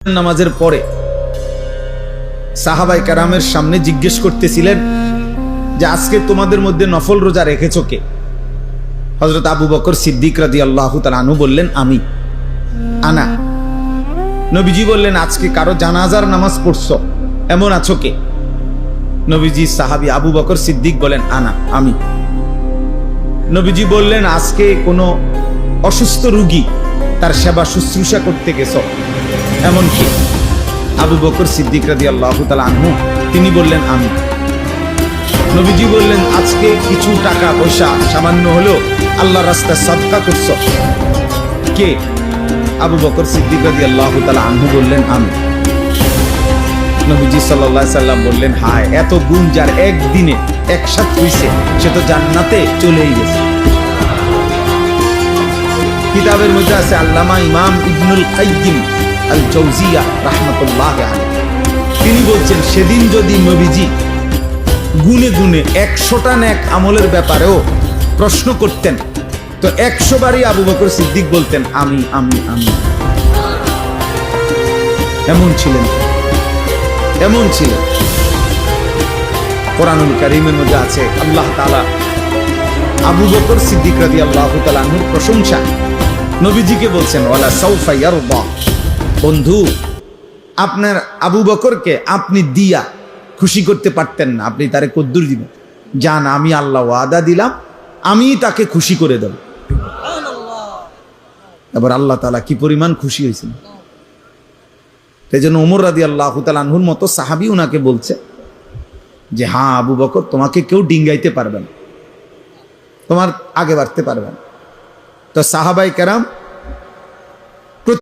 নামাজের পরে সাহাবায়ে কেরামের সামনে জিজ্ঞেস করতেছিলেন যে আজকে তোমাদের মধ্যে নফল রোজা রেখেছো কে? হযরত আবু বকর সিদ্দিক রাদিয়াল্লাহু তাআলা আনহু বললেন, আমি, আনা। নবীজি বললেন, আজকে কারো জানাজার নামাজ পড়ছো এমন আছো কে? নবীজি সাহাবী আবু বকর সিদ্দিক বলেন, আনা, আমি। নবীজি বললেন, আজকে কোনো অসুস্থ রোগী তার সেবা শুশ্রূষা করতে গেছো এমন কি? আবু বকর সিদ্দিক রাদিয়াল্লাহু তাআলা আনহু তিনি বললেন, আমি। নবীজি বললেন, আজকে কিছু টাকা পয়সা সামান্য হলেও আল্লাহর রাস্তায় সাদকা করছো কে? আবু বকর সিদ্দিক রাদিয়াল্লাহু তাআলা আনহু বললেন, আমি। নবীজি সাল্লাল্লাহু আলাইহি সাল্লাম বললেন, হায়, এত গুণ যার একদিনে একসাথে হইছে সে তো জান্নাতে চলেই গেছে। কিতাবের মধ্যে আছে, আল্লামা ইমাম ইবনুল কাইয়িম আল জাওজিয়া রাহমাতুল্লাহ আলাইহি তিনি বলছেন, সেদিন যদি নবীজি গুনে গুনে 100টা নেক আমলের ব্যাপারেও প্রশ্ন করতেন তো 100 বারই আবু বকর সিদ্দিক বলতেন, আমি আমি আমি। এমন ছিলেন, এমন ছিলেন। কোরআনুল কারীমের মধ্যে আছে, আল্লাহ তাআলা আবু বকর সিদ্দিক রাদিয়াল্লাহু তাআলা আনহুর প্রশংসা নবীজিকে বলছেন, ওয়ালা সাউফা ইয়ারদা, বন্ধু আপনার আবু বকরকে আপনি দিয়া খুশি করতে পারতেন না, আপনি তারে কদ্দুর দিবেন? জান, আমি আল্লাহ ওয়াদা দিলাম আমি তাকে খুশি করে দেব। এবার আল্লাহ তাআলা কি পরিমাণ খুশি হয়েছেন। সেই জন্য ওমর রাদিয়াল্লাহু তাআলা আনহুর মতো সাহাবী উনাকে বলছে যে, হ্যাঁ আবু বকর, তোমাকে কেউ ডিঙ্গাইতে পারবে না, তোমার আগে বাড়তে পারবে না। তো সাহাবায়ে কেরাম